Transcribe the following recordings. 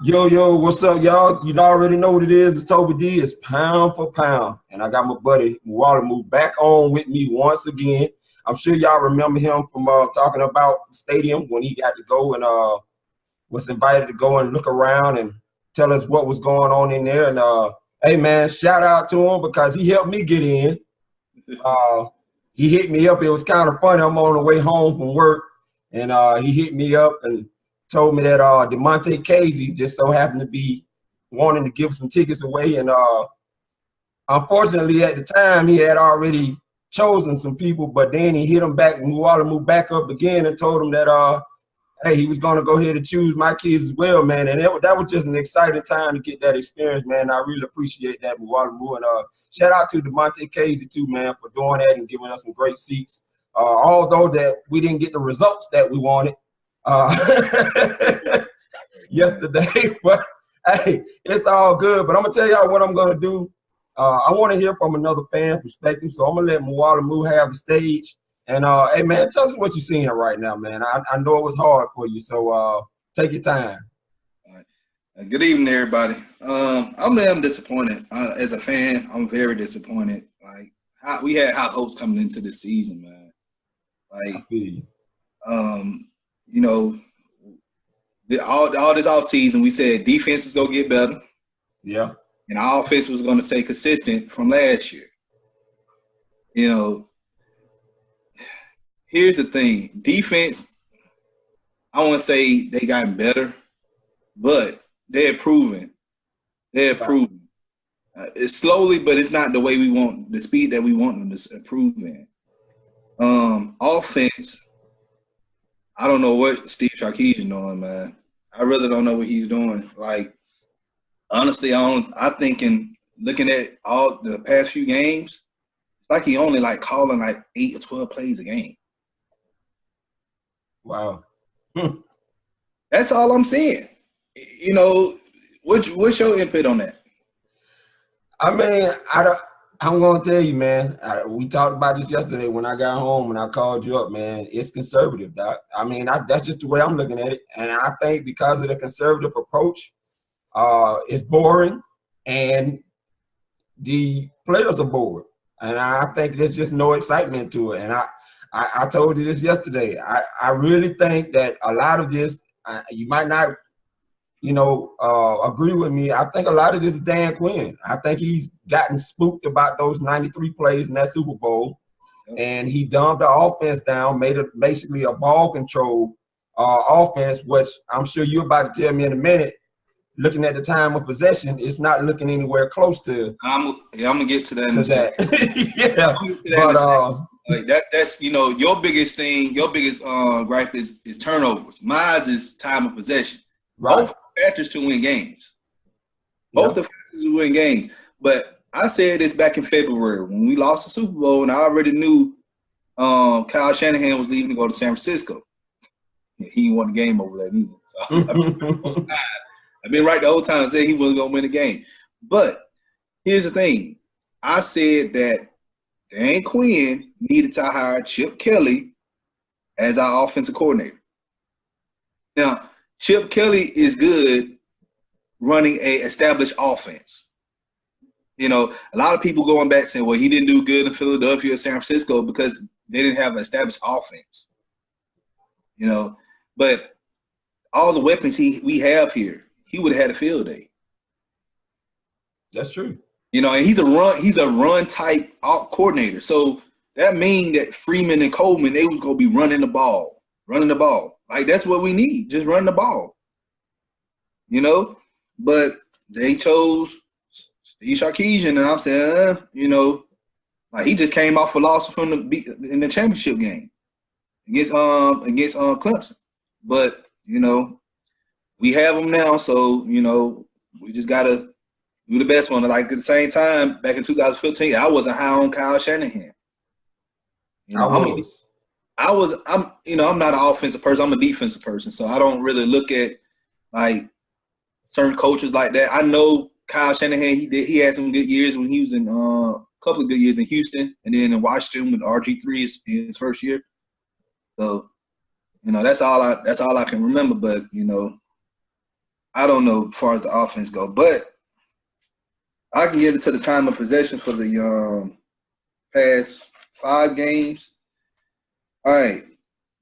Yo, what's up, y'all? You already know what it is. It's Toby D. It's pound for pound. And I got my buddy Mwalimu back on with me once again. I'm sure y'all remember him from talking about the stadium when he got to go and was invited to go and look around and tell us what was going on in there. And hey, man, shout out to him because he helped me get in. He hit me up. It was kind of funny. I'm on the way home from work, and he hit me up and told me that DeMonte Casey just so happened to be wanting to give some tickets away. And unfortunately, at the time, he had already chosen some people, but then he hit him back, Mwalimu back up again and told him that, hey, he was going to go ahead and choose my kids as well, man. And that was just an exciting time to get that experience, man. I really appreciate that, Mwalimu. And shout out to DeMonte Casey, too, man, for doing that and giving us some great seats. Although that we didn't get the results that we wanted yesterday, but hey, it's all good. But I'm gonna tell y'all what I'm gonna do. I want to hear from another fan perspective, so I'm gonna let Mwalimu have the stage. And hey, man, tell us what you're seeing right now, man. I know it was hard for you, so take your time. All right. Good evening, everybody. I'm disappointed as a fan. I'm very disappointed. Like we had high hopes coming into this season, man. Like, you know, all this offseason, we said defense was going to get better. Yeah. And our offense was going to stay consistent from last year. You know, here's the thing. Defense, I want to say they gotten better, but they're improving. They're improving. It's slowly, but it's not the way we want, the speed that we want them to improve in. Offense, I don't know what Steve Sarkisian doing, man. I really don't know what he's doing. Like, honestly, I think in looking at all the past few games, it's like he only like calling like 8 or 12 plays a game. Wow. That's all I'm seeing. You know, what's your input on that? I mean, I'm gonna tell you, man. We talked about this yesterday when I got home and I called you up, man. It's conservative, Doc. I mean, that's just the way I'm looking at it, and I think because of the conservative approach, it's boring, and the players are bored, and I think there's just no excitement to it. And I told you this yesterday. I really think that a lot of this, you might not, agree with me. I think a lot of this is Dan Quinn. I think he's gotten spooked about those 93 plays in that Super Bowl, and he dumbed the offense down, made it basically a ball control offense, which I'm sure you're about to tell me in a minute. Looking at the time of possession, it's not looking anywhere close to. I'm gonna get to that. That's your biggest thing. Your biggest gripe is turnovers. Mine is time of possession. Right. Both factors to win games. Both the factors to win games. But I said this back in February when we lost the Super Bowl, and I already knew Kyle Shanahan was leaving to go to San Francisco. He didn't want the game over there either. So I've been right the whole time saying he wasn't going to win the game. But here's the thing. I said that Dan Quinn needed to hire Chip Kelly as our offensive coordinator. Now, Chip Kelly is good running a established offense. You know, a lot of people going back saying, well, he didn't do good in Philadelphia or San Francisco because they didn't have an established offense. You know, but all the weapons we have here, he would have had a field day. That's true. You know, and he's a run type coordinator. So that means that Freeman and Coleman, they was gonna be running the ball. Like that's what we need, just run the ball. You know, but they chose Steve Sarkisian, and I'm saying, like he just came off a loss in the championship game against Clemson. But we have them now, so we just gotta do the best one. Like at the same time, back in 2015, I wasn't high on Kyle Shanahan. I'm not an offensive person. I'm a defensive person, so I don't really look at like certain coaches like that. I know Kyle Shanahan. He had some good years when he was in a couple of good years in Houston, and then in Washington with RG3 in his first year. So that's all I can remember. But I don't know as far as the offense go, but I can get into the time of possession for the past 5 games. All right,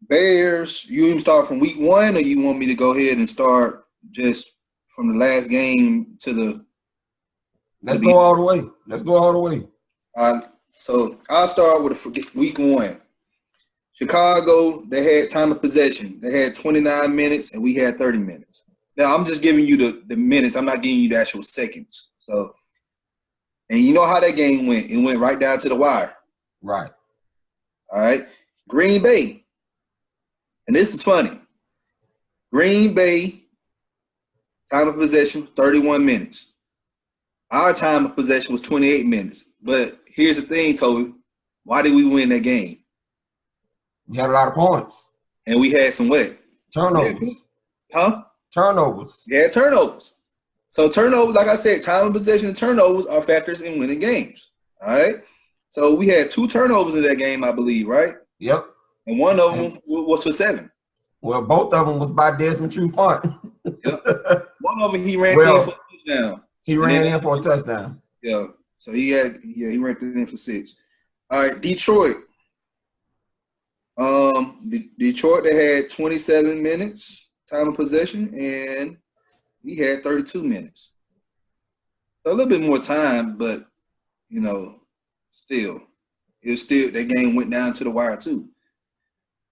Bears. You even start from week 1, or you want me to go ahead and start just from the last game to the? Let's go all the way. Let's go all the way. So I'll start with week 1. Chicago, they had time of possession. They had 29 minutes, and we had 30 minutes. Now, I'm just giving you the minutes. I'm not giving you the actual seconds. So, and you know how that game went. It went right down to the wire. Right. All right. Green Bay. And this is funny. Green Bay, time of possession, 31 minutes. Our time of possession was 28 minutes. But here's the thing, Toby. Why did we win that game? We had a lot of points. And we had some what? Turnovers. Huh? Turnovers. Yeah, turnovers. So turnovers, like I said, time of possession and turnovers are factors in winning games. All right? So we had 2 turnovers in that game, I believe, right? Yep. And one of them was for 7. Well, both of them was by Desmond Trufant. Yep. One of them he ran in for a touchdown. He ran in for a touchdown. Yeah. So he ran it in for 6. All right, Detroit. Detroit, they had 27 minutes time of possession, and we had 32 minutes. So a little bit more time, but still, that game went down to the wire too.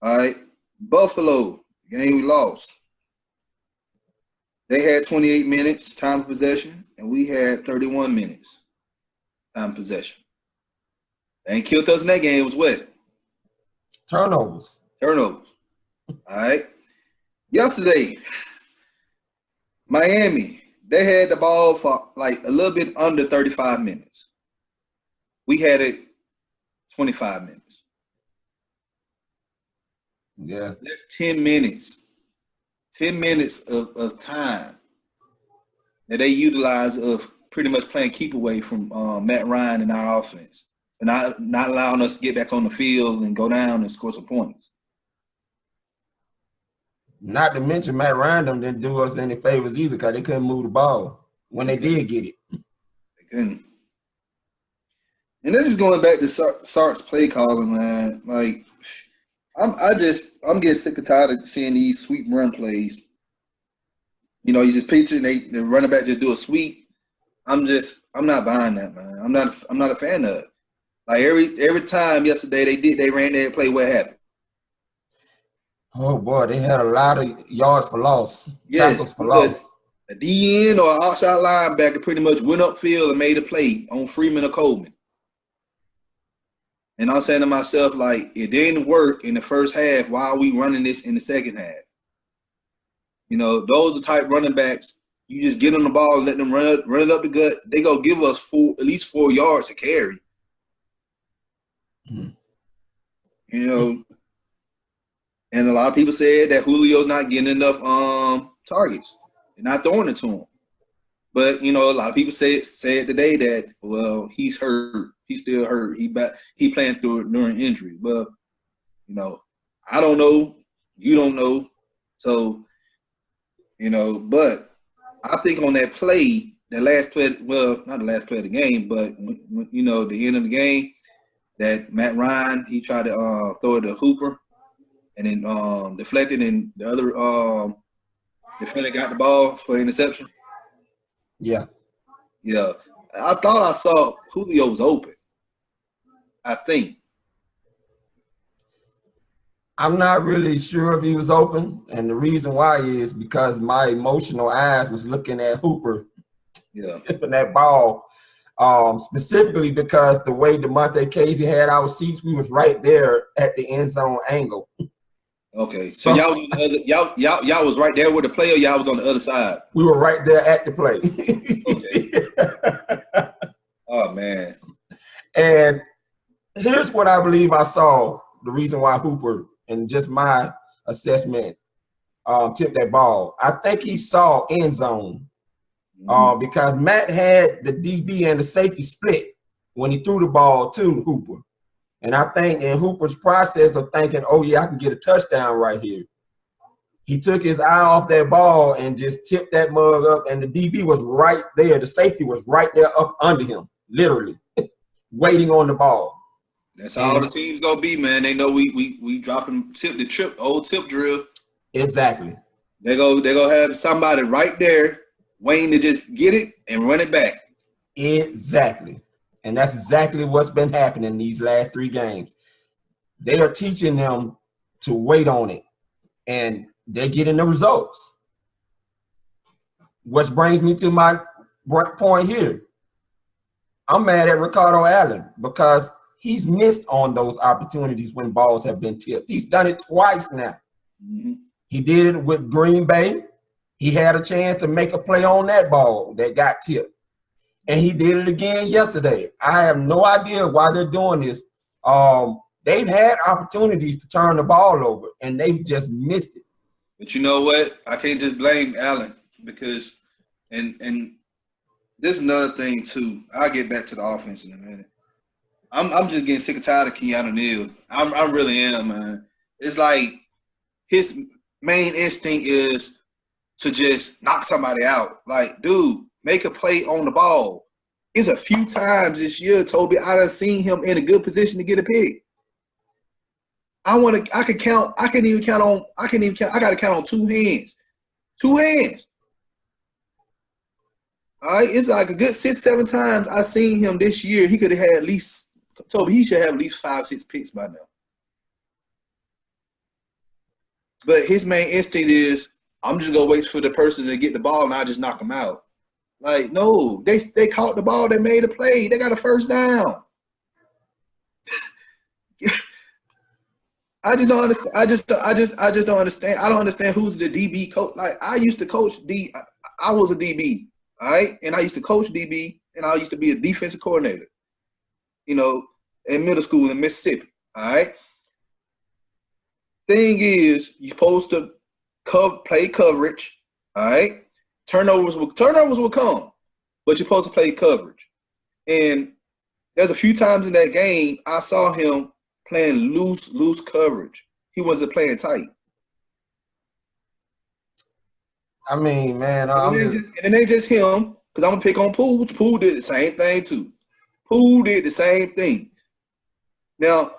All right, Buffalo, the game we lost. They had 28 minutes time of possession, and we had 31 minutes time of possession. They ain't killed us in that game. It was what? Turnovers. All right. Yesterday, Miami, they had the ball for like a little bit under 35 minutes. We had it 25 minutes. Yeah. That's 10 minutes. 10 minutes of time that they utilize of pretty much playing keep away from Matt Ryan and our offense. And not allowing us to get back on the field and go down and score some points. Not to mention Matt Ryan didn't do us any favors either because they couldn't move the ball when they did get it. They couldn't. And that's just going back to Sark's play calling, man. Like, I'm getting sick and tired of seeing these sweep run plays. You just picture the running back just do a sweep. I'm not buying that, man. I'm not a fan of it. Like every time yesterday they ran that play, what happened? Oh boy, they had a lot of yards for loss. Yes, tackles for loss. A DN or an outside linebacker pretty much went upfield and made a play on Freeman or Coleman. And I'm saying to myself, like, it didn't work in the first half. Why are we running this in the second half? Those are type running backs. You just get on the ball and let them run it up the gut. They go give us at least 4 yards to carry. And a lot of people said that Julio's not getting enough targets. They're not throwing it to him. But a lot of people said today that, well, he's hurt. He's still hurt. He plans during injury. But I don't know. You don't know. So but I think on that play, the last play, well, not the last play of the game, but the end of the game, that Matt Ryan, he tried to throw it to Hooper and then deflected, and the other defender got the ball for interception. Yeah. Yeah. I thought I saw Julio was open. I think. I'm not really sure if he was open, and the reason why is because my emotional eyes was looking at Hooper tipping that ball. Specifically because the way DeMonte Casey had our seats, we was right there at the end zone angle. Okay, so y'all was right there with the play, or y'all was on the other side? We were right there at the play. Okay. Oh man. And here's what I believe I saw. The reason why Hooper, and just my assessment, tipped that ball. I think he saw end zone. Because Matt had the DB and the safety split when he threw the ball to Hooper. And I think in Hooper's process of thinking, oh, yeah, I can get a touchdown right here, He took his eye off that ball and just tipped that mug up, and the DB was right there. The safety was right there up under him, literally, waiting on the ball. That's all the team's gonna be, man. They know we dropping old tip drill. Exactly. They go have somebody right there waiting to just get it and run it back. Exactly. And that's exactly what's been happening these last 3 games. They are teaching them to wait on it, and they're getting the results. Which brings me to my point here. I'm mad at Ricardo Allen because he's missed on those opportunities when balls have been tipped. He's done it twice now. Mm-hmm. He did it with Green Bay. He had a chance to make a play on that ball that got tipped. And he did it again yesterday. I have no idea why they're doing this. They've had opportunities to turn the ball over, and they've just missed it. But you know what? I can't just blame Allen because and this is another thing too. I'll get back to the offense in a minute. I'm just getting sick and tired of Keanu Neal. I really am, man. It's like his main instinct is to just knock somebody out. Like, dude, make a play on the ball. It's a few times this year, Toby, I done seen him in a good position to get a pick. I gotta count on 2 hands. 2 hands. All right, it's like a good 6-7 times I seen him this year. He could have had at least, Toby, he should have at least 5-6 picks by now. But his main instinct is, I'm just gonna wait for the person to get the ball and I just knock him out. Like, no, they caught the ball, they made a play, they got a first down. I just don't understand. I just don't understand. I don't understand who's the DB coach. Like, I used to coach I was a DB, all right? And I used to coach DB, and I used to be a defensive coordinator, in middle school in Mississippi, all right? Thing is, you're supposed to play coverage, all right? Turnovers will come, but you're supposed to play coverage. And there's a few times in that game I saw him playing loose coverage. He wasn't playing tight. I mean, man, and it ain't just him, because I'm gonna pick on Poole. Poole did the same thing too. Poole did the same thing. Now,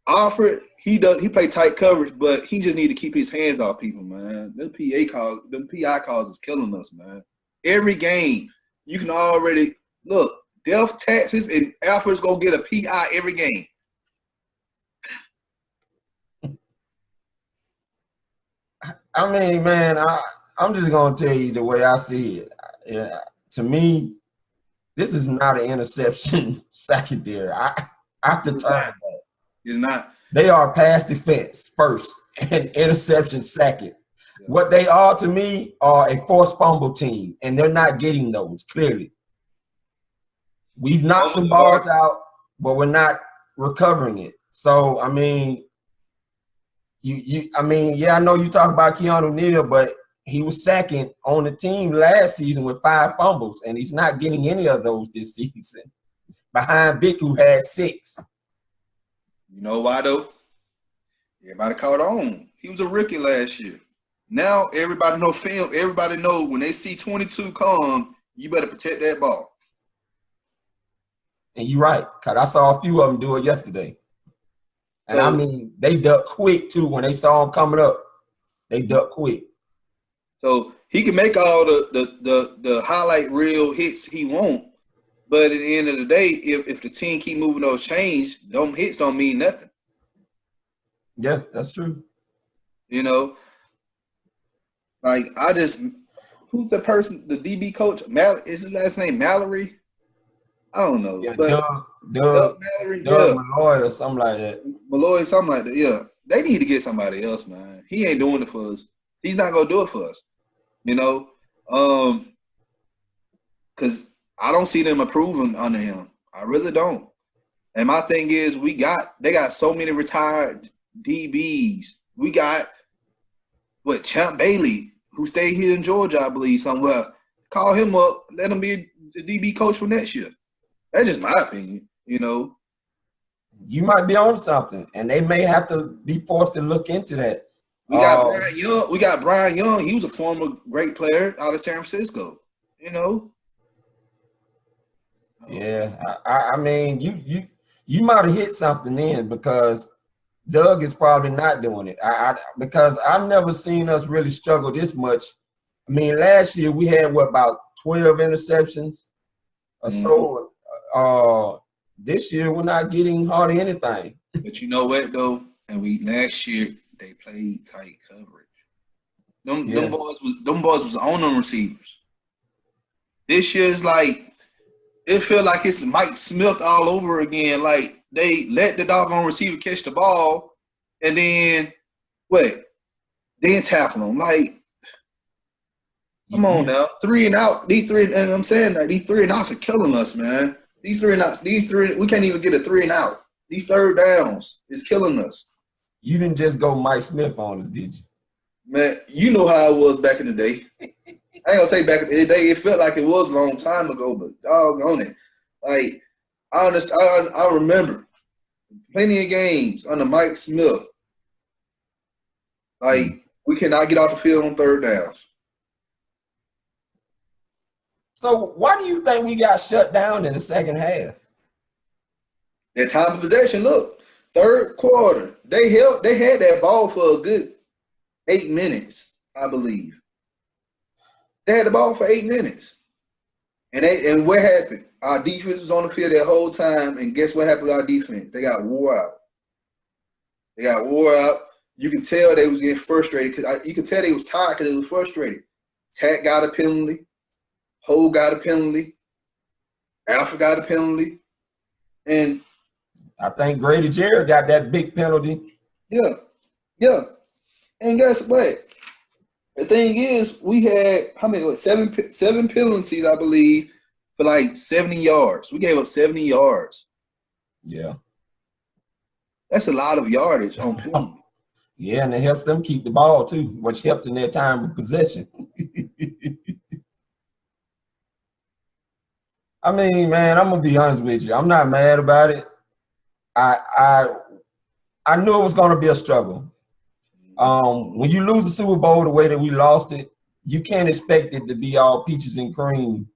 Alfred, he play tight coverage, but he just need to keep his hands off people, man. Them PI calls is killing us, man. Every game, you can already look. Death, taxes, and Alfred's gonna get a PI every game. I mean, man, I'm just going to tell you the way I see it. Yeah, to me, this is not an interception secondary. I have to turn that. It's not. They are pass defense first and interception second. Yeah. What they are to me are a forced fumble team, and they're not getting those, clearly. We've knocked some balls out, but we're not recovering it. So, I mean, I know you talk about Keanu Neal, but he was second on the team last season with 5 fumbles, and he's not getting any of those this season. Behind Vic, who had 6. You know why, though? Everybody caught on. He was a rookie last year. Now everybody know film. Everybody know when they see 22 come, you better protect that ball. And you're right, because I saw a few of them do it yesterday. And I mean, they ducked quick, too. When they saw him coming up, they ducked quick. So he can make all the highlight reel hits he want, but at the end of the day, if the team keep moving those chains, them hits don't mean nothing. Yeah, that's true. Like who's the person, the DB coach? Is his last name Mallory? I don't know. Yeah, but Doug Malloy or something like that. Malloy, something like that, yeah. They need to get somebody else, man. He ain't doing it for us. He's not going to do it for us, because I don't see them improving under him. I really don't. And my thing is, they got so many retired DBs. We got, Champ Bailey, who stayed here in Georgia, I believe, somewhere. Call him up, let him be the DB coach for next year. That's just my opinion, You might be on something, and they may have to be forced to look into that. We got Brian Young. We got Brian Young. He was a former great player out of San Francisco. You know. Yeah, I mean, you might have hit something in because Doug is probably not doing it. Because I've never seen us really struggle this much. I mean, last year we had about 12 interceptions or so. This year we're not getting hardly anything. But you know what though? And last year they played tight coverage. Them boys was on them receivers. This year's like it feel like it's Mike Smith all over again. Like they let the doggone receiver catch the ball and then tackle them. Like, come on now, 3 and out. These 3 and I'm saying that these 3 and outs are killing us, man. These 3 and outs, we can't even get a 3 and out. These third downs is killing us. You didn't just go Mike Smith on us, did you? Man, you know how it was back in the day. I ain't gonna say back in the day. It felt like it was a long time ago, but doggone it. Like, I remember plenty of games under Mike Smith. Like, we cannot get off the field on third downs. So why do you think we got shut down in the second half? Their time of possession, look, third quarter, they had that ball for a good 8 minutes, I believe. They had the ball for 8 minutes. And what happened? Our defense was on the field that whole time, and guess what happened with our defense? They got wore out. You can tell they was getting frustrated because you can tell they was tired because they was frustrated. Tack got a penalty. Ho got a penalty. Alpha got a penalty. And I think Grady Jarrett got that big penalty. Yeah. And guess what? The thing is, we had seven penalties, I believe, for like 70 yards. We gave up 70 yards. Yeah. That's a lot of yardage on penalty. Yeah, and it helps them keep the ball too, which helped in their time of possession. I mean, man, I'm gonna be honest with you. I'm not mad about it. I knew it was gonna be a struggle. When you lose the Super Bowl the way that we lost it, you can't expect it to be all peaches and cream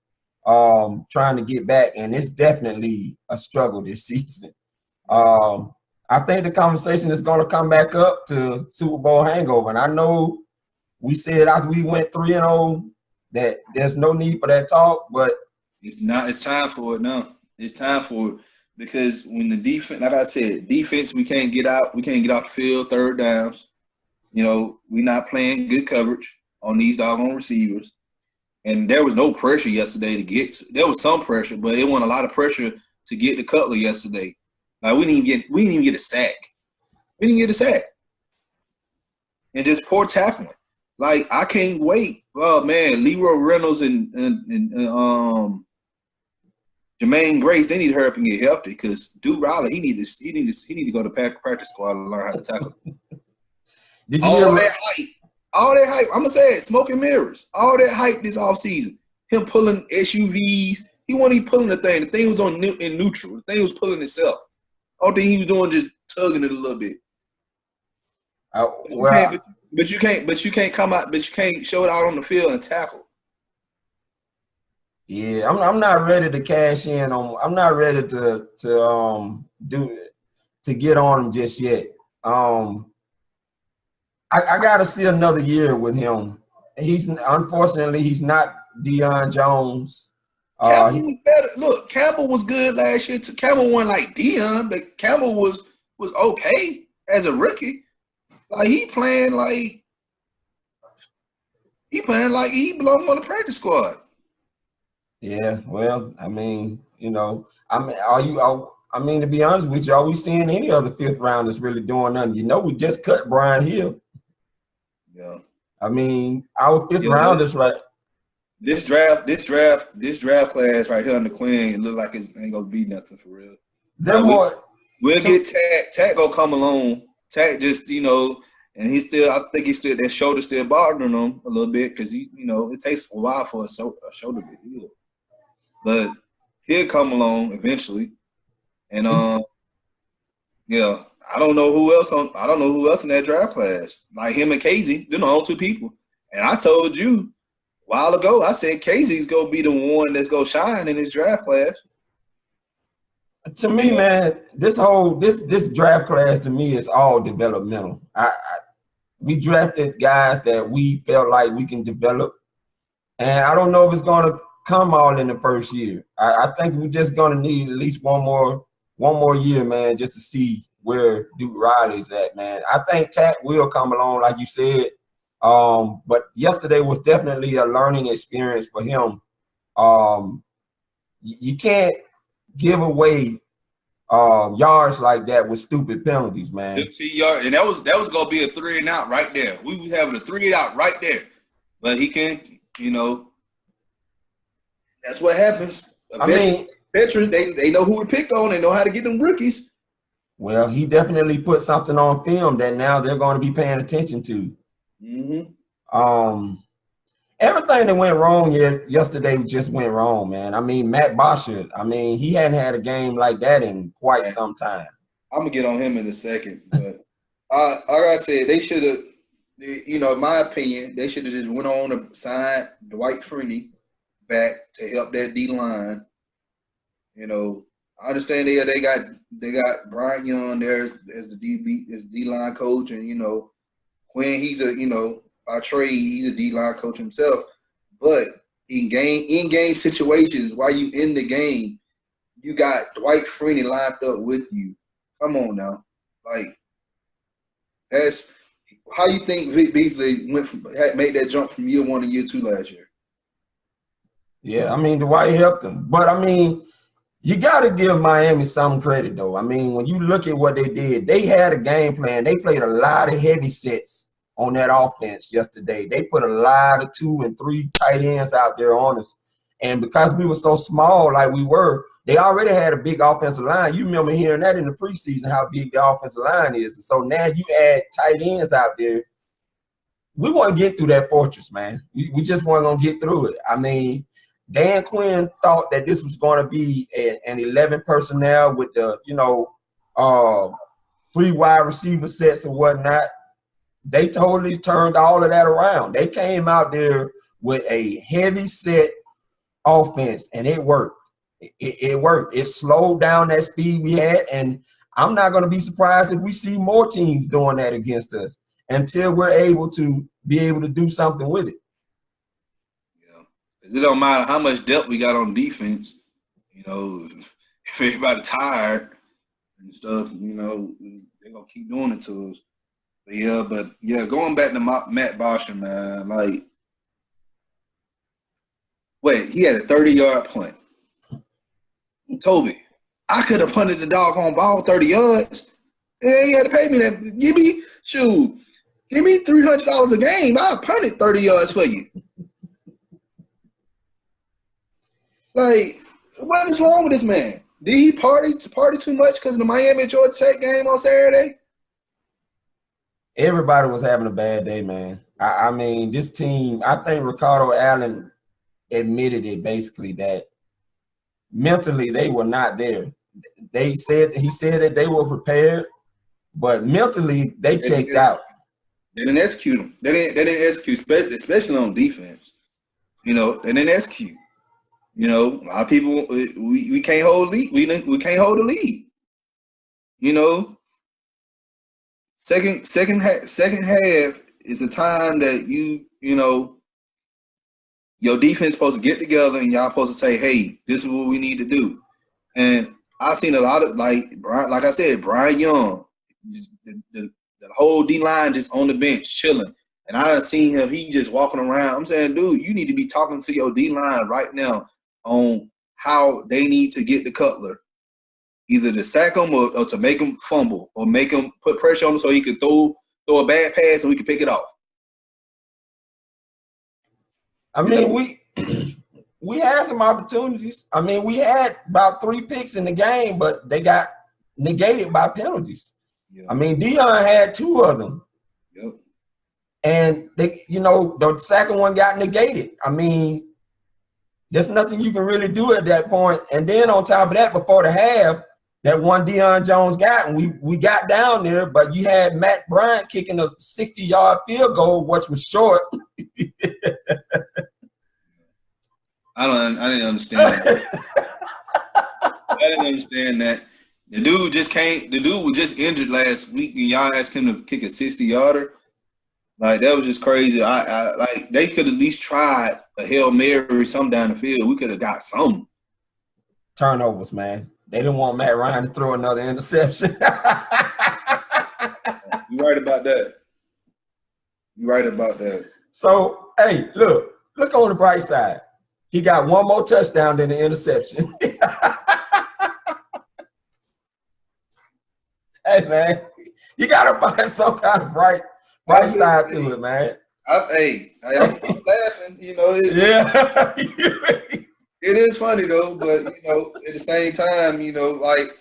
trying to get back, and it's definitely a struggle this season. I think the conversation is going to come back up to Super Bowl hangover, and I know we said after we went 3-0 that there's no need for that talk, but it's not. It's time for it now. It's time for it because when the defense, like I said, defense, we can't get out. We can't get off the field, third downs. You know, we're not playing good coverage on these doggone receivers. And there was no pressure yesterday to get to. There was some pressure, but it wasn't a lot of pressure to get to Cutler yesterday. Like we didn't even get a sack. We didn't get a sack. And just poor tackling. Like I can't wait. Oh man, Leroy Reynolds and Jermaine Grace, they need to hurry up and get healthy because Duke Riley, he need to go to practice squad and learn how to tackle. Did you all that hype. I'm gonna say it, smoke and mirrors. All that hype this offseason. Him pulling SUVs. He wasn't even pulling the thing. The thing was in neutral. The thing was pulling itself. All thing he was doing just tugging it a little bit. But you can't come out. But you can't show it out on the field and tackle. Yeah, I'm not ready to cash in on. I'm not ready to get on him just yet. I got to see another year with him. Unfortunately he's not Deion Jones. Campbell was better. Look, Campbell was good last year. Campbell wasn't like Deion, but Campbell was okay as a rookie. Like he playing like he belonged on the practice squad. Yeah, well, I mean, you know, I mean, to be honest with you, are we seeing any other fifth rounders really doing nothing? You know, we just cut Brian Hill. Yeah. I mean, our fifth rounders, right? This draft class right here on the Queen, it look like it ain't gonna be nothing for real. We'll get Tack. Tack gonna come along. Tack just, you know, and I think that shoulder still bothering him a little bit because he, you know, it takes a while for a shoulder to heal. But he'll come along eventually. And yeah, I don't know who else in that draft class. Like him and Casey, they're the only 2 people. And I told you a while ago, I said Casey's gonna be the one that's gonna shine in this draft class. To me, man, this draft class to me is all developmental. We drafted guys that we felt like we can develop, and I don't know if it's gonna come all in the first year. I think we're just gonna need at least one more year, man, just to see where Duke Riley's at, man. I think Tack will come along, like you said. But yesterday was definitely a learning experience for him. You can't give away yards like that with stupid penalties, man. 15 yards, and that was gonna be a 3 and out right there. We was having a 3 and out right there, but he can, that's what happens. Veterans, they know who to pick on. They know how to get them rookies. Well, he definitely put something on film that now they're going to be paying attention to. Mm-hmm. Everything that went wrong yesterday just went wrong, man. I mean, Matt Bosher, he hadn't had a game like that in quite some time. I'm going to get on him in a second. But like I said, they should have, in my opinion, they should have just went on to sign Dwight Freeney back to help that D-line. I understand they got Brian Young there as the D-line coach, and, when he's by trade, he's a D-line coach himself. But in game situations, while you in the game, you got Dwight Freeney lined up with you. Come on now. Like, that's how you think Vic Beasley made that jump from year 1 to year 2 last year. Yeah, Dwight helped him. But, you got to give Miami some credit, though. When you look at what they did, they had a game plan. They played a lot of heavy sets on that offense yesterday. They put a lot of 2 and 3 tight ends out there on us. And because we were so small like we were, they already had a big offensive line. You remember hearing that in the preseason, how big the offensive line is. And so now you add tight ends out there. We want to get through that fortress, man. We just weren't going to get through it. Dan Quinn thought that this was going to be an 11 personnel with the, 3 wide receiver sets and whatnot. They totally turned all of that around. They came out there with a heavy set offense, and it worked. It worked. It slowed down that speed we had, and I'm not going to be surprised if we see more teams doing that against us until we're able to do something with it. It don't matter how much depth we got on defense, if everybody tired and stuff, they're going to keep doing it to us. But going back to Matt Bosher, man, he had a 30-yard punt. Toby, I could have punted the doggone ball 30 yards. And you had to pay me that. Give me $300 a game. I'll punt it 30 yards for you. Like, what is wrong with this man? Did he party too much because of the Miami-Georgia Tech game on Saturday? Everybody was having a bad day, man. This team, I think Ricardo Allen admitted it basically that mentally they were not there. He said that they were prepared, but mentally they checked out. They didn't execute them. They didn't execute, especially on defense. They didn't execute. A lot of people we can't hold lead. We can't hold the lead. Second half is a time that your defense supposed to get together and y'all supposed to say, hey, this is what we need to do. And I've seen a lot of like I said, Brian Young, the whole D line just on the bench chilling. And I done seen him, he just walking around. I'm saying, dude, you need to be talking to your D line right now on how they need to get the Cutler, either to sack him or to make him fumble or make him put pressure on him so he could throw a bad pass and we can pick it off. We had some opportunities. We had about 3 picks in the game, but they got negated by penalties. Yeah. Deion had 2 of them. Yep. And they, the second one got negated. There's nothing you can really do at that point. And then on top of that, before the half, That one Deion Jones got, and we got down there, but you had Matt Bryant kicking a 60-yard field goal, which was short. I didn't understand that. I didn't understand that. The dude just can't. The dude was just injured last week, and y'all asked him to kick a 60-yarder. Like, that was just crazy. I like, they could at least try a Hail Mary, something down the field. We could have got something. Turnovers, man. They didn't want Matt Ryan to throw another interception. You're right about that. You're right about that. So, hey, look on the bright side. He got one more touchdown than the interception. Hey, man, you got to find some kind of bright side to it, man. I'm laughing, you know. Yeah. It is funny, though, but, you know, at the same time, you know, like,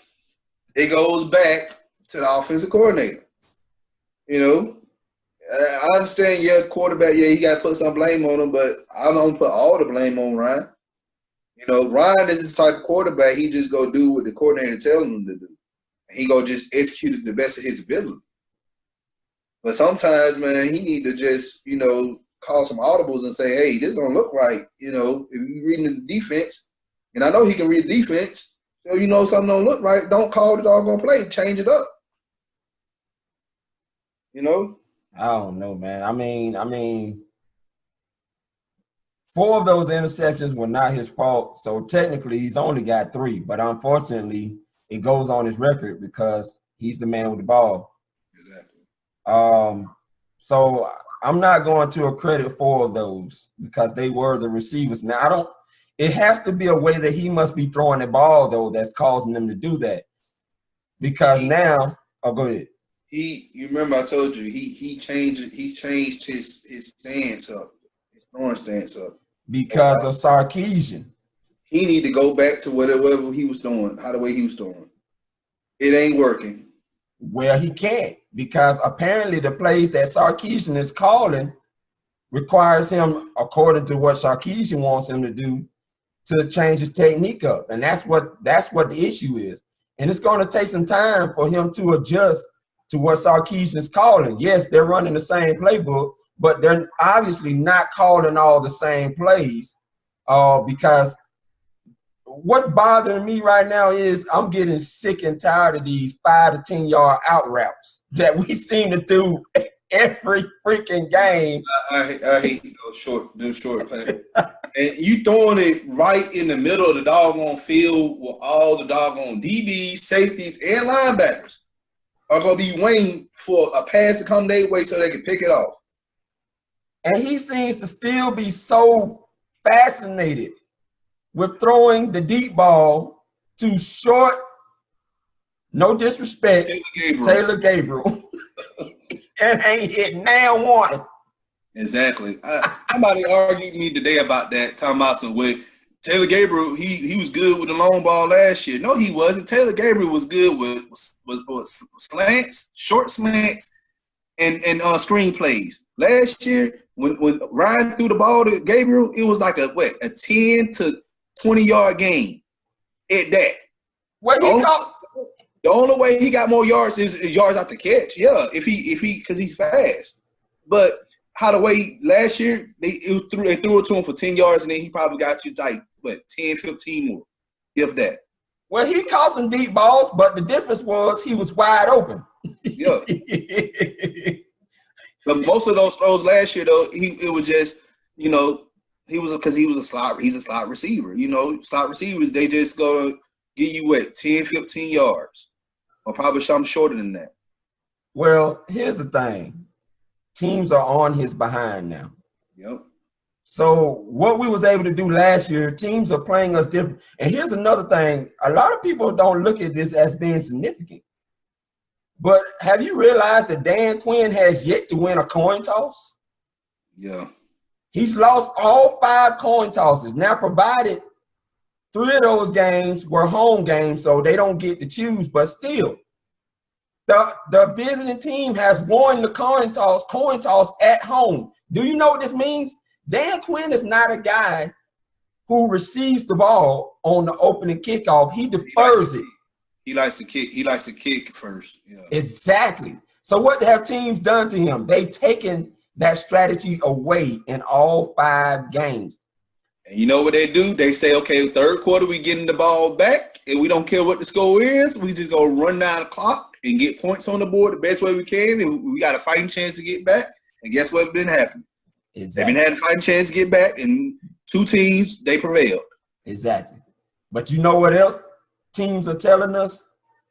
it goes back to the offensive coordinator. You know, I understand, quarterback, he got to put some blame on him, but I don't put all the blame on Ryan. You know, Ryan is this type of quarterback. He just go do what the coordinator tells him to do. He go just execute it the best of his ability. But sometimes, man, he need to just, you know, call some audibles and say, hey, this don't look right. You know, if you're reading the defense, and I know he can read defense, so you know something don't look right, don't call the doggone play, change it up. You know? I don't know, man. I mean, 4 of those interceptions were not his fault. So technically he's only got 3, but unfortunately it goes on his record because he's the man with the ball. Exactly. So I'm not going to accredit 4 of those because they were the receivers. Now, it has to be a way that he must be throwing the ball, though, that's causing them to do that. Because now, go ahead. You remember I told you he changed his stance up, his throwing stance up. Because of Sarkisian. He need to go back to whatever he was doing, the way he was throwing. It ain't working. Well, he can't, because apparently the plays that Sarkisian is calling requires him, according to what Sarkisian wants him to do, to change his technique up. And that's what the issue is. And it's going to take some time for him to adjust to what Sarkisian's calling. Yes, they're running the same playbook, but they're obviously not calling all the same plays because what's bothering me right now is I'm getting sick and tired of these 5 to 10 yard out routes that we seem to do every freaking game. I hate those short plays. And you throwing it right in the middle of the doggone field with all the doggone DBs, safeties, and linebackers are going to be waiting for a pass to come their way so they can pick it off. And he seems to still be so fascinated with throwing the deep ball to short, no disrespect, Taylor Gabriel. And ain't hit now one. Exactly. Somebody argued me today about that, talking about some with Taylor Gabriel, he was good with the long ball last year. No, he wasn't. Taylor Gabriel was good with slants, short slants, and screen plays. Last year, when Ryan threw the ball to Gabriel, it was like a 10 to 20-yard game at that. What the only way he got more yards is yards out the catch. Yeah, if he because he's fast. But how the way last year they threw it to him for 10 yards and then he probably got you like 10, 15 more, if that. Well, he caught some deep balls, but the difference was he was wide open. Yeah. But most of those throws last year though, it was just, you know, he's a slot receiver. You know, slot receivers, they just go to give you 10, 15 yards. Or probably something shorter than that. Well, here's the thing. Teams are on his behind now. Yep. So what we was able to do last year, teams are playing us different. And here's another thing. A lot of people don't look at this as being significant. But have you realized that Dan Quinn has yet to win a coin toss? Yeah. He's lost all 5 coin tosses. Now, provided 3 of those games were home games, so they don't get to choose. But still, the visiting team has won the coin toss at home. Do you know what this means? Dan Quinn is not a guy who receives the ball on the opening kickoff. He defers it. He likes to kick. He likes to kick first. Yeah. Exactly. So what have teams done to him? They've taken that strategy away in all 5 games. And you know what they do? They say, okay, third quarter, we getting the ball back, and we don't care what the score is. We just go run down the clock and get points on the board the best way we can, and we got a fighting chance to get back. And guess what's been happening? Exactly. They've been having a fighting chance to get back, and 2 teams, they prevailed. Exactly. But you know what else teams are telling us?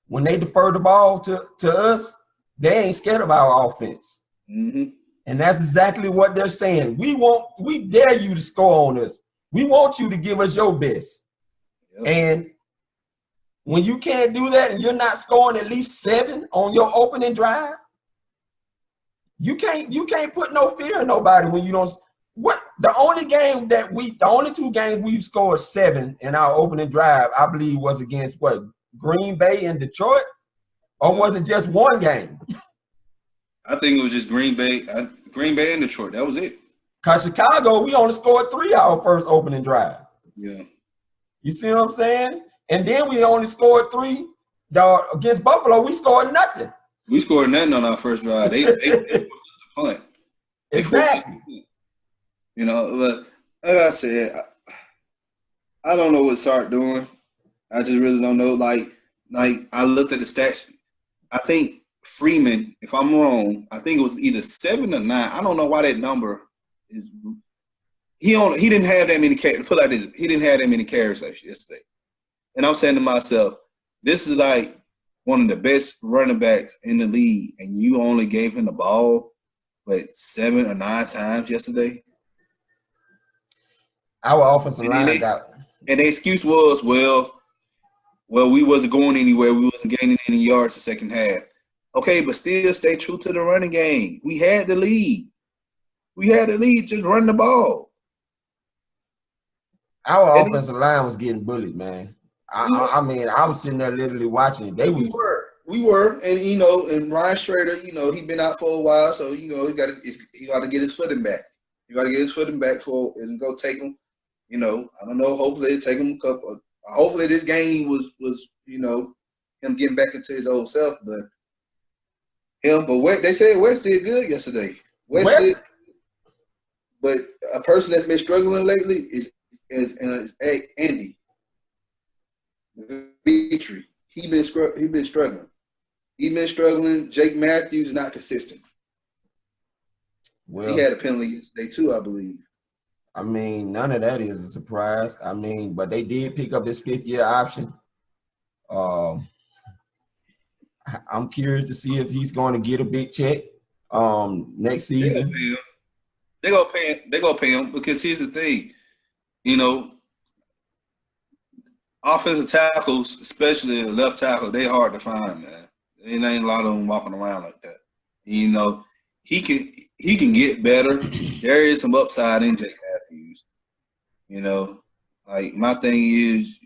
When they defer the ball to us, they ain't scared of our offense. Mm-hmm. And that's exactly what they're saying. We dare you to score on us. We want you to give us your best. Yep. And when you can't do that and you're not scoring at least 7 on your opening drive, you can't put no fear in nobody when you don't. The only 2 games we've scored 7 in our opening drive, I believe, was against Green Bay and Detroit, or was it just 1 game? I think it was just Green Bay and Detroit. That was it. Because Chicago, we only scored 3 our first opening drive. Yeah. You see what I'm saying? And then we only scored 3. Against Buffalo, we scored nothing. We scored nothing on our first drive. They forced us to punt. Exactly. You know, but like I said, I don't know what Sark doing. I just really don't know. Like I looked at the stats. I think Freeman, if I'm wrong, I think it was either 7 or 9. I don't know why that number is. He didn't have that many carries. Put like this, he didn't have that many carries yesterday. And I'm saying to myself, this is like one of the best running backs in the league, and you only gave him the ball, 7 or 9 times yesterday. Our offensive line got. And the excuse was, well, we wasn't going anywhere. We wasn't gaining any yards the second half. Okay, but still stay true to the running game. We had the lead. Just run the ball. Our offensive line was getting bullied, man. I mean, I was sitting there literally watching. We were, and and Ryan Schrader, he been out for a while, so he got to get his footing back. You got to get his footing back and go take him. I don't know. Hopefully, it take him a couple. Hopefully, this game was him getting back into his old self. But they said West did good yesterday. West did, but a person that's been struggling lately is Andy Vitry. He been struggling. Jake Matthews is not consistent. Well, he had a penalty yesterday too, I believe. I mean, none of that is a surprise. I mean, but they did pick up this 5th-year option. I'm curious to see if he's going to get a big check next season. They're gonna pay him because here's the thing, offensive tackles, especially left tackle, they hard to find, man. There ain't a lot of them walking around like that. He can get better. There is some upside in Jake Matthews. Like my thing is,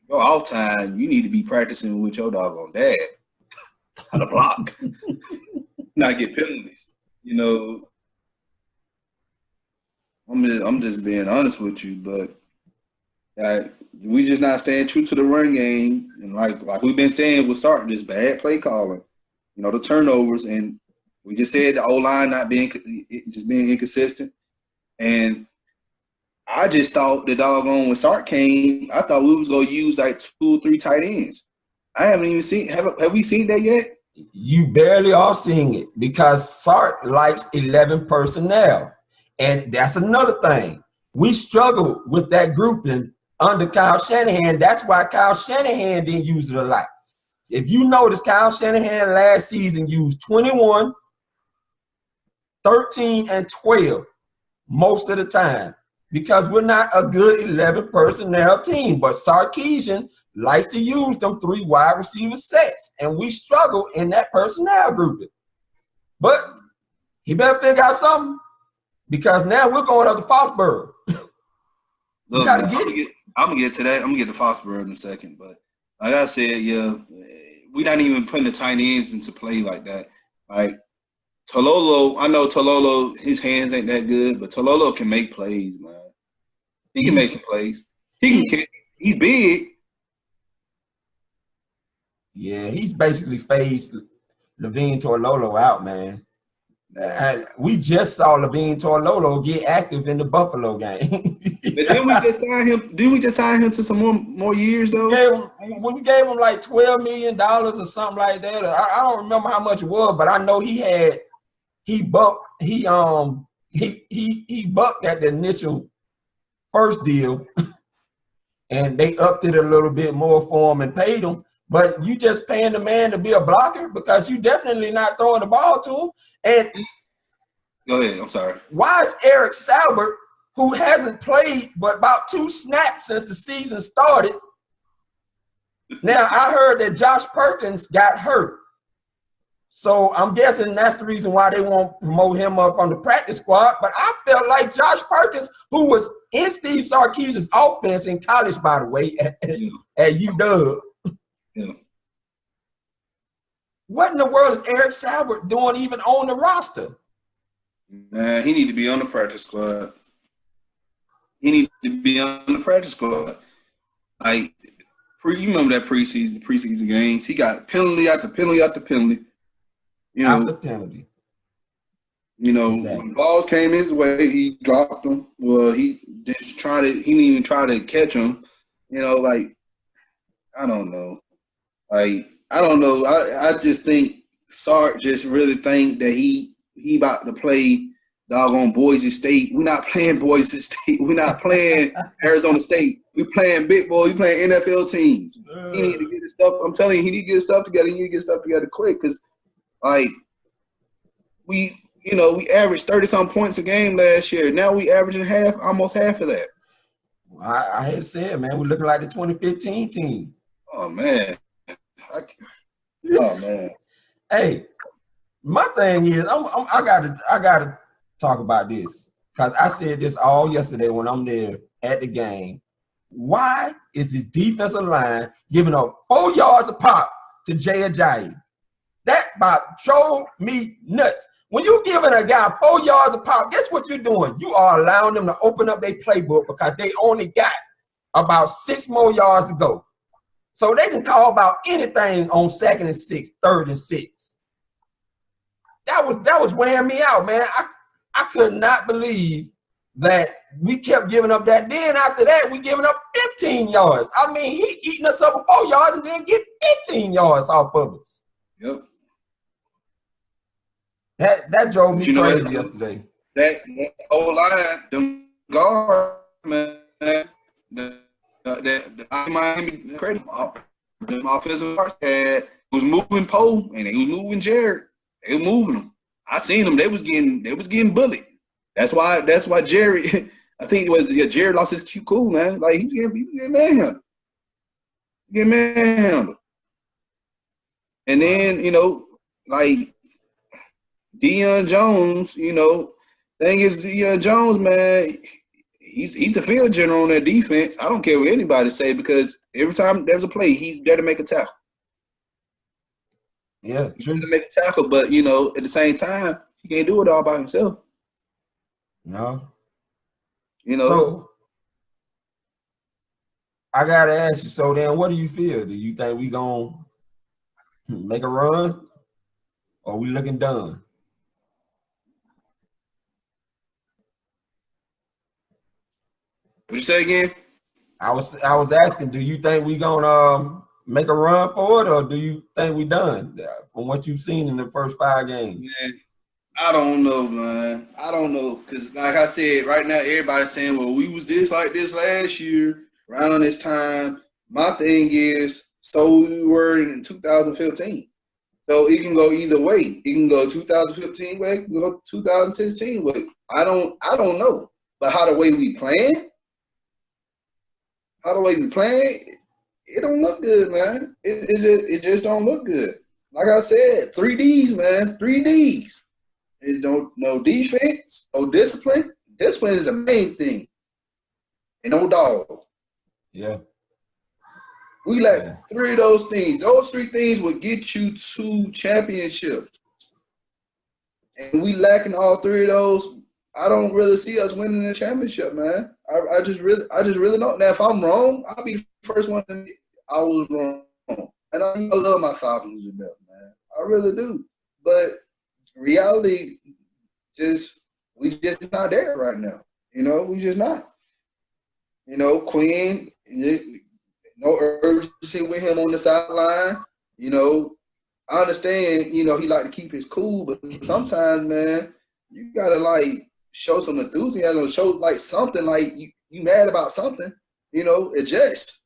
your off time, you need to be practicing with your doggone dad how to block, not get penalties. I'm just being honest with you, but we just not staying true to the run game, and like we've been saying with Sark, just bad play calling, the turnovers, and we just said the O-line being inconsistent, and I just thought the doggone when Sark came, I thought we was gonna use like 2 or 3 tight ends. I haven't even seen. Have we seen that yet? You barely are seeing it because Sark likes 11 personnel. And that's another thing. We struggle with that grouping under Kyle Shanahan. That's why Kyle Shanahan didn't use it a lot. If you notice, Kyle Shanahan last season used 21, 13, and 12 most of the time because we're not a good 11 personnel team. But Sarkisian likes to use them 3 wide receiver sets, and we struggle in that personnel grouping. But he better figure out something. Because now we're going up to Foxborough. Look, I'm gonna get to that. I'm gonna get to Foxborough in a second. But like I said, we're not even putting the tight ends into play like that. Like Tololo, I know Tololo, his hands ain't that good, but Tololo can make plays, man. He can make some plays. He's big. Yeah, he's basically phased Levine Toilolo out, man. And we just saw Levine Toilolo get active in the Buffalo game. But didn't we just sign him? Didn't we just sign him to some more years though? When we gave him like $12 million or something like that. I don't remember how much it was, but I know he bucked at the initial first deal, and they upped it a little bit more for him and paid him. But you just paying the man to be a blocker because you definitely not throwing the ball to him. And go ahead. I'm sorry. Why is Eric Salbert, who hasn't played but about 2 snaps since the season started? Now, I heard that Josh Perkins got hurt. So I'm guessing that's the reason why they won't promote him up on the practice squad. But I felt like Josh Perkins, who was in Steve Sarkisian's offense in college, by the way, at UW. Yeah. What in the world is Eric Salbert doing even on the roster? Man, he need to be on the practice squad. He need to be on the practice squad. Like, you remember that preseason games? He got penalty after penalty after penalty. After penalty. Exactly. When balls came his way, he dropped them. Well, he didn't even try to catch them. I don't know. I don't know. I just think Sark just really think that he about to play doggone Boise State. We're not playing Boise State. We're not playing Arizona State. We're playing big boy. We're playing NFL teams. He need to get his stuff. I'm telling you, he need to get his stuff together. He need to get his stuff together quick because, we averaged 30-some points a game last year. Now we averaging almost half of that. I had said, man, we're looking like the 2015 team. Oh, man. Hey, my thing is, I gotta talk about this because I said this all yesterday when I'm there at the game. Why is this defensive line giving up 4 yards a pop to Jay Ajayi? That about drove me nuts. When you're giving a guy 4 yards a pop, guess what you're doing? You are allowing them to open up their playbook because they only got about 6 more yards to go. So they can call about anything on 2nd and 6, 3rd and 6. That was wearing me out, man. I could not believe that we kept giving up that. Then after that, we giving up 15 yards. I mean, he eating us up for 4 yards and then get 15 yards off of us. Yep. That drove me crazy yesterday. That whole line, them guards, man, the Miami credit, them offensive guards was moving Poe and they was moving Jared. They were moving them. I seen them. They was getting bullied. That's why Jerry. I think it was Jared lost his cue cool, man. Like he getting manhandled. And then like Deion Jones, thing is Deion Jones, man. He's the field general on that defense. I don't care what anybody say because every time there's a play, he's there to make a tackle. Yeah, he's there to make a tackle, but at the same time, he can't do it all by himself. No. So I gotta ask you. So then, what do you feel? Do you think we gonna make a run, or we looking done? What you say again? I was asking, do you think we gonna make a run for it, or do you think we done from what you've seen in the first 5 games? Man, I don't know, man. I don't know because, like I said, right now everybody's saying, "Well, we was like this last year around this time." My thing is, so we were in 2015. So it can go either way. It can go 2015 way, it can go 2016 way. I don't know. But how the way we playing, it don't look good, man. It just don't look good. Like I said, 3 Ds, man. 3 Ds. No defense, no discipline. Discipline is the main thing. And no dog. Yeah. We lack 3 of those things. Those 3 things would get you 2 championships. And we lacking all 3 of those. I don't really see us winning the championship, man. I just really don't. Now, if I'm wrong, I'll be the first one to admit I was wrong. And I love my Falcons losing belt, man. I really do. But reality, we just not there right now. You know, we just not. You know, Quinn, no urgency with him on the sideline. You know, I understand, you know, he like to keep his cool, but sometimes, man, you gotta like show some enthusiasm, show like something, like you mad about something, you know, adjust.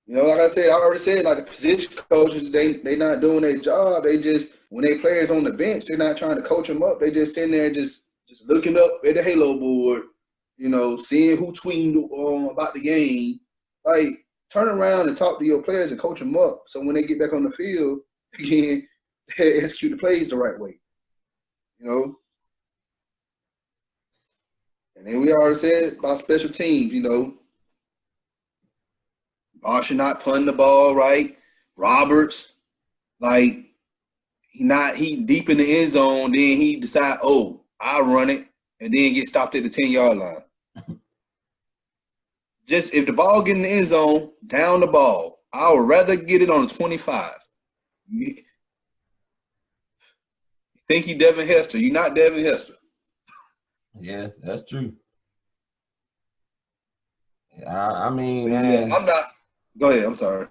You know, like I said, I already said, like the position coaches, they not doing their job. They just, when they players on the bench, they're not trying to coach them up. They just sitting there just looking up at the Halo board, you know, seeing who tweeting about the game. Like, turn around and talk to your players and coach them up. So when they get back on the field, again, they execute the plays the right way. You know? And then we already said about special teams, you know. Marshall not punting the ball right. Roberts, like, he deep in the end zone, then he decide, oh, I'll run it, and then get stopped at the 10-yard line. Just if the ball get in the end zone, down the ball. I would rather get it on the 25. You think you Devin Hester. You're not Devin Hester. Yeah, that's true. I mean, man. I'm not. Go ahead. I'm sorry.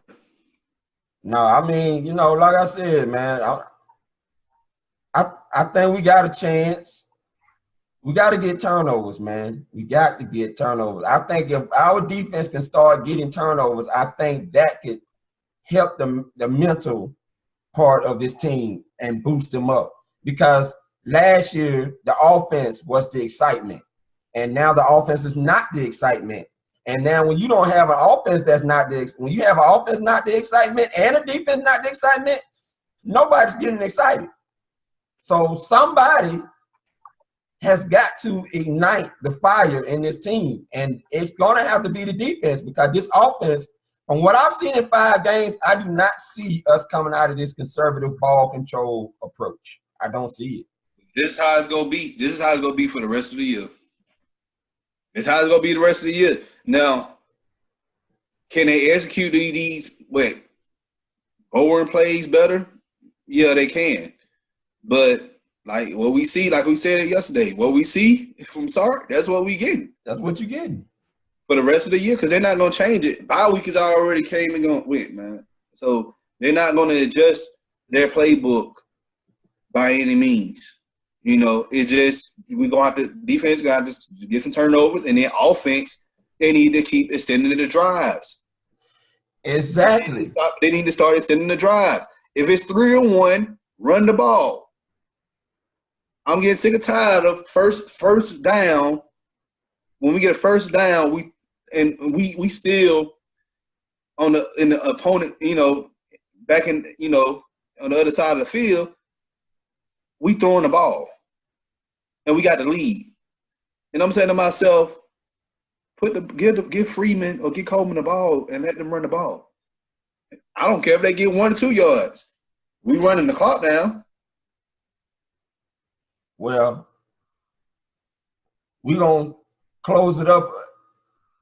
No, I mean, you know, like I said, man, I think we got a chance. We got to get turnovers, man. We got to get turnovers. I think if our defense can start getting turnovers, I think that could help the mental part of this team and boost them up. Because last year, the offense was the excitement. And now the offense is not the excitement. And now when you don't have an offense that's not when you have an offense not the excitement and a defense not the excitement, nobody's getting excited. So somebody has got to ignite the fire in this team. And it's going to have to be the defense, because this offense, from what I've seen in 5 games, I do not see us coming out of this conservative ball control approach. I don't see it. This is how it's going to be. This is how it's going to be for the rest of the year. It's how it's going to be the rest of the year. Now, can they execute these boring plays better? Yeah, they can. But like what we see, like we said yesterday, what we see from Sark, that's what we getting. That's what you're getting. For the rest of the year, because they're not going to change it. Bye week is already came and went, man. So they're not going to adjust their playbook by any means. You know, it just, we go out to defense, got to just get some turnovers, and then offense, they need to keep extending the drives. Exactly. They need to start extending the drives. If it's 3-1, run the ball. I'm getting sick and tired of first down. When we get a first down, we still in the opponent, you know, back in, you know, on the other side of the field, we throwing the ball. And we got the lead. And I'm saying to myself, give Freeman or get Coleman the ball and let them run the ball. I don't care if they get 1 or 2 yards. We running the clock down. Well, we're going to close it up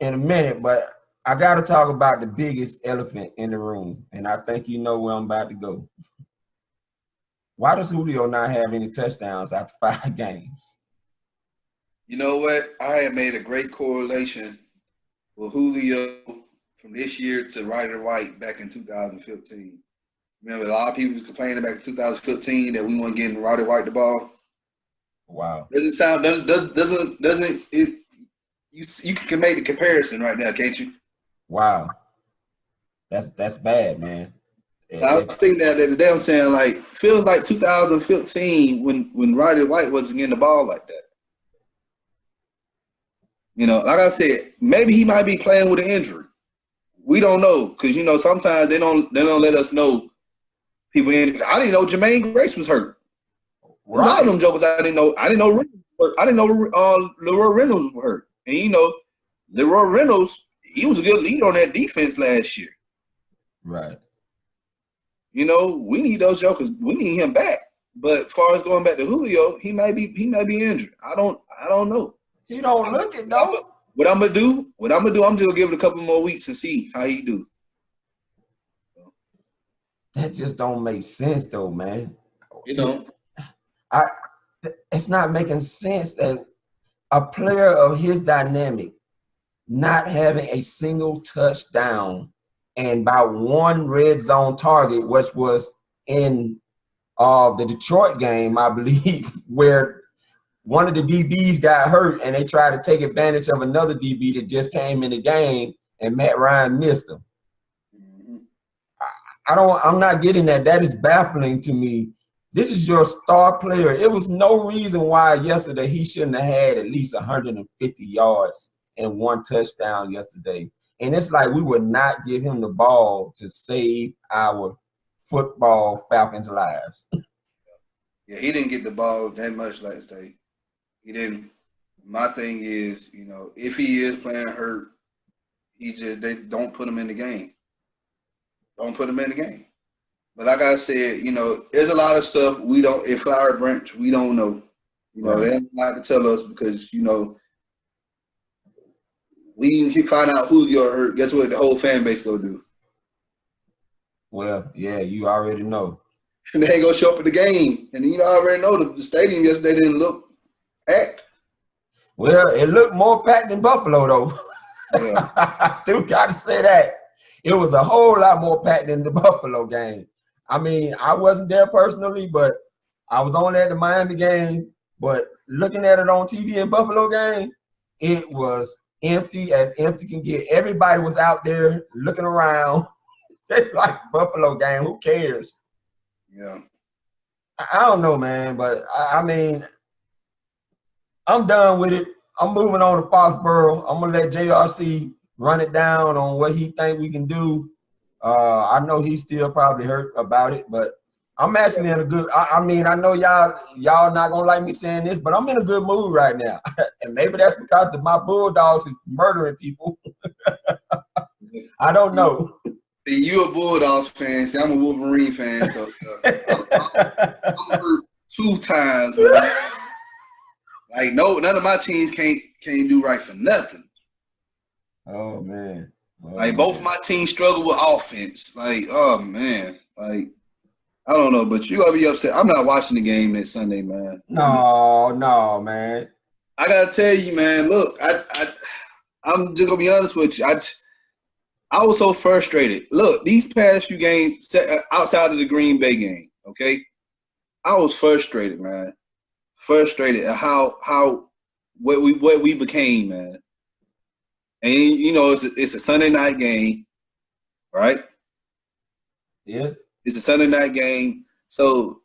in a minute, but I got to talk about the biggest elephant in the room, and I think you know where I'm about to go. Why does Julio not have any touchdowns after 5 games? You know what? I had made a great correlation with Julio from this year to Ryder White back in 2015. Remember, a lot of people was complaining back in 2015 that we weren't getting Ryder White the ball. Wow. You can make the comparison right now, can't you? Wow. That's bad, man. I was thinking that the other day. I'm saying, like, feels like 2015 when Ryder White wasn't getting the ball like that. You know, like I said, maybe he might be playing with an injury. We don't know, because, you know, sometimes they don't let us know people injured. I didn't know Jermaine Grace was hurt. Right. A lot of them jokers I didn't know Leroy Reynolds was hurt. And, you know, Leroy Reynolds, he was a good leader on that defense last year. Right. You know, we need those jokers. We need him back. But as far as going back to Julio, he might be injured. I don't know. He don't look it though. What I'm gonna do, I'm just gonna give it a couple more weeks and see how he do. That just don't make sense though, man. You know, it's not making sense that a player of his dynamic not having a single touchdown and about one red zone target, which was in the Detroit game, I believe, where one of the DBs got hurt and they tried to take advantage of another DB that just came in the game and Matt Ryan missed him. I'm not getting that. That is baffling to me. This is your star player. It was no reason why yesterday he shouldn't have had at least 150 yards and one touchdown yesterday. And it's like we would not give him the ball to save our football Falcons lives. Yeah, he didn't get the ball that much last day. He didn't. My thing is, you know, if he is playing hurt, they don't put him in the game. Don't put him in the game. But like I said, you know, there's a lot of stuff we don't, in Flower Branch, we don't know. You know, they have a lot to tell us because, you know, we can find out who you're hurt. Guess what the whole fan base go do? Well, yeah, you already know. And they ain't gonna show up at the game. And you know, I already know the stadium yesterday didn't look packed. Well, it looked more packed than Buffalo, though. Yeah. I do gotta say that. It was a whole lot more packed than the Buffalo game. I mean, I wasn't there personally, but I was only at the Miami game. But looking at it on TV in Buffalo game, it was empty as empty can get. Everybody was out there looking around. Just like Buffalo game, who cares? Yeah. I don't know, man, but I mean, I'm done with it. I'm moving on to Foxborough. I'm gonna let JRC run it down on what he think we can do. I know he's still probably hurt about it, but I'm actually in a good. I mean, I know y'all not gonna like me saying this, but I'm in a good mood right now, and maybe that's because my Bulldogs is murdering people. I don't know. You a Bulldogs fan? See, I'm a Wolverine fan, so I'm hurt 2 times. Man. Like none of my teams can't do right for nothing. Oh man. Like both my teams struggle with offense. Like, oh man. Like, I don't know, but you gotta be upset. I'm not watching the game this Sunday, man. No, man. I gotta tell you, man. Look, I'm just gonna be honest with you. I was so frustrated. Look, these past few games outside of the Green Bay game, okay, I was frustrated, man. Frustrated at what we became, man. And you know, it's a Sunday night game, right? Yeah. It's a Sunday night game. So,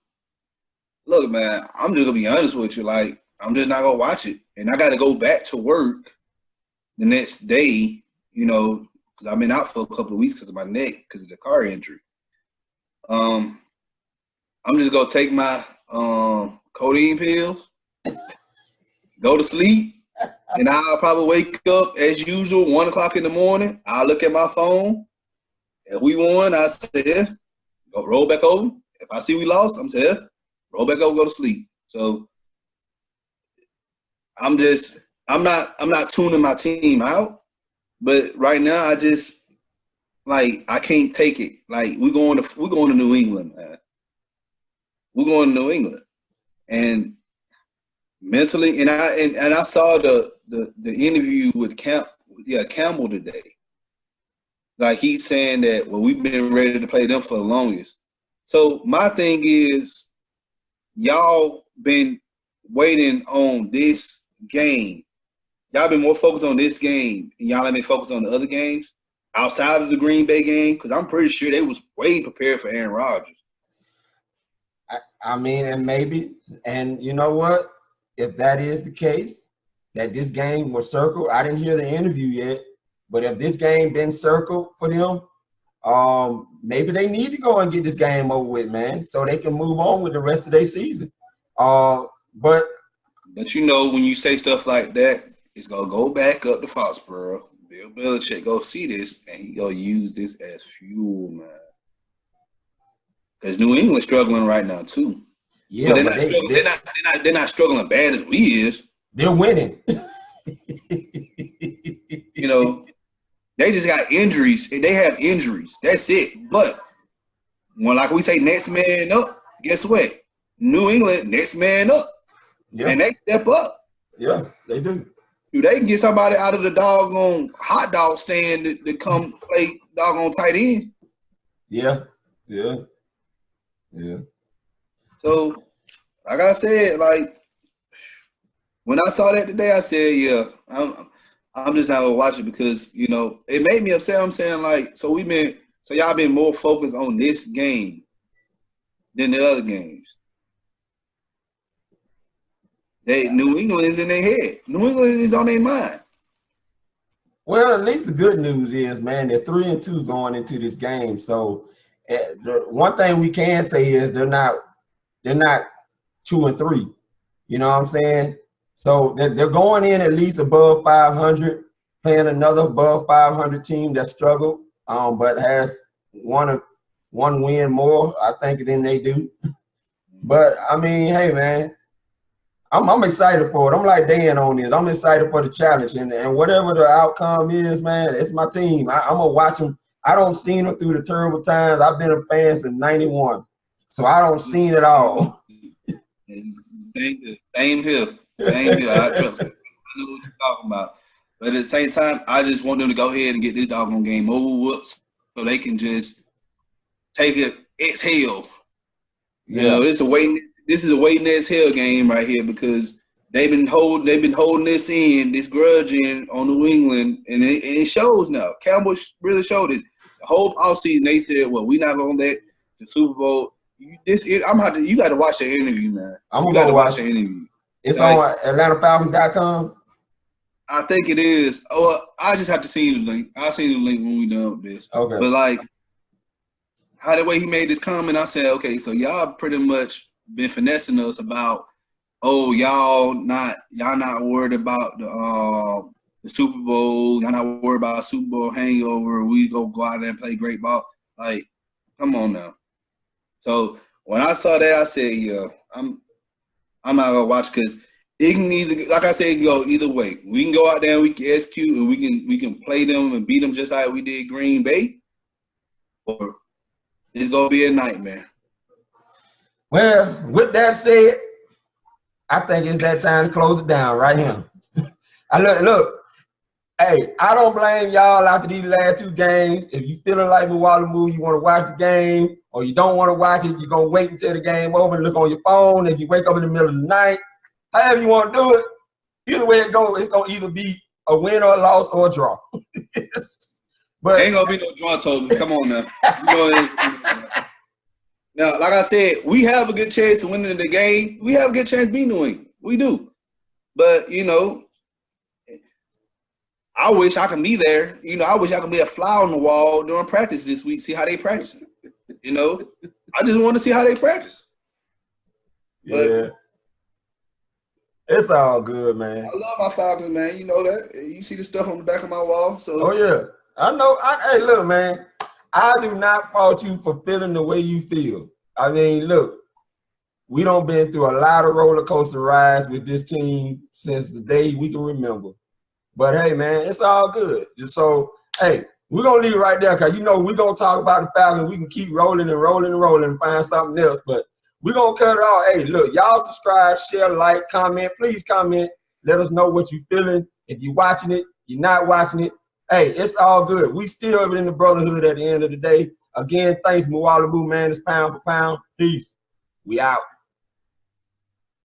look, man, I'm just gonna be honest with you. Like, I'm just not gonna watch it, and I got to go back to work the next day. You know, because I've been out for a couple of weeks because of my neck, because of the car injury. I'm just gonna take my codeine pills, go to sleep. And I'll probably wake up as usual, 1 o'clock in the morning. I'll look at my phone. If we won, I say, go roll back over. If I see we lost, I'm saying, roll back over, go to sleep. So I'm not tuning my team out. But right now, I just I can't take it. Like we're going to New England, man. We're going to New England, and mentally, and I saw the interview with Campbell today. Like he's saying that, well, we've been ready to play them for the longest. So my thing is, y'all been waiting on this game. Y'all been more focused on this game, and y'all ain't been focused on the other games outside of the Green Bay game, because I'm pretty sure they was way prepared for Aaron Rodgers. I mean, and maybe, and you know what? If that is the case, that this game was circled, I didn't hear the interview yet, but if this game been circled for them, maybe they need to go and get this game over with, man, so they can move on with the rest of their season. But you know, when you say stuff like that, it's gonna go back up to Foxborough. Bill Belichick go see this, and he gonna use this as fuel, man. Because New England's struggling right now too. Yeah, but they're not struggling bad as we is. They're winning. You know, they just got injuries. They have injuries. That's it. But when, like we say, next man up, guess what? New England, next man up. Yeah. And they step up. Yeah, they do. Dude, they can get somebody out of the doggone hot dog stand to come play doggone tight end. Yeah. So, like I said, like when I saw that today, I said, yeah, I'm just not gonna watch it because, you know, it made me upset. I'm saying, like, so y'all been more focused on this game than the other games. New England is in their head. New England is on their mind. Well, at least the good news is, man, they're 3-2 going into this game. So the one thing we can say is they're not 2-3. You know what I'm saying? So they're going in at least above 500, playing another above 500 team that struggled, but has one win more, I think, than they do. But I mean, hey, man, I'm excited for it. I'm like Dan on this. I'm excited for the challenge, and whatever the outcome is, man, it's my team. I'm gonna watch them. I don't see them through the terrible times. I've been a fan since '91, so I don't see it all. Same here. I trust it. I know what you're talking about. But at the same time, I just want them to go ahead and get this doggone game over with so they can just take it, exhale. Yeah. You know, this is a waiting exhale game right here because they've been holding this grudge in on New England, and it shows now. Cowboys really showed it. The whole offseason, they said, well, we're not going to let the Super Bowl. You got to watch the interview, man. I'm going to watch the interview. It's like, on AtlantaFalcons.com. I think it is. Oh, I just have to see the link. I'll see the link when we done with this. Okay. But like, how the way he made this comment, I said, okay, so y'all pretty much been finessing us about, oh, y'all not worried about the Super Bowl. Y'all not worried about a Super Bowl hangover. We go out there and play great ball. Like, come on now. So when I saw that, I said, yeah, I'm not gonna watch because it can either, like I said, it can go either way. We can go out there and we can execute and we can play them and beat them just like we did Green Bay, or it's gonna be a nightmare. Well, with that said, I think it's that time to close it down right here. Look, hey, I don't blame y'all after these last two games. If you feeling like Mwalimu, you want to watch the game, or you don't want to watch it, you're gonna wait until the game over and look on your phone. If you wake up in the middle of the night, however you want to do it, either way it goes, it's gonna either be a win or a loss or a draw. But ain't gonna be no draw total. Come on now. Now, like I said, we have a good chance of winning the game. We have a good chance of beating New England. We do. But, you know, I wish I could be there. You know, I wish I could be a fly on the wall during practice this week, see how they practice. You know, I just want to see how they practice. But yeah. It's all good, man. I love my Falcons, man. You know that. You see the stuff on the back of my wall. So. Oh, yeah. I know. Hey, look, man. I do not fault you for feeling the way you feel. I mean, look, we done been through a lot of roller coaster rides with this team since the day we can remember. But, hey, man, it's all good. So, hey, we're going to leave it right there because, you know, we're going to talk about the Falcons. We can keep rolling and find something else. But we're going to cut it off. Hey, look, y'all subscribe, share, like, comment. Please comment. Let us know what you're feeling. If you're watching it, you're not watching it. Hey, it's all good. We still in the brotherhood at the end of the day. Again, thanks, Mwalimu, man. It's pound for pound. Peace. We out.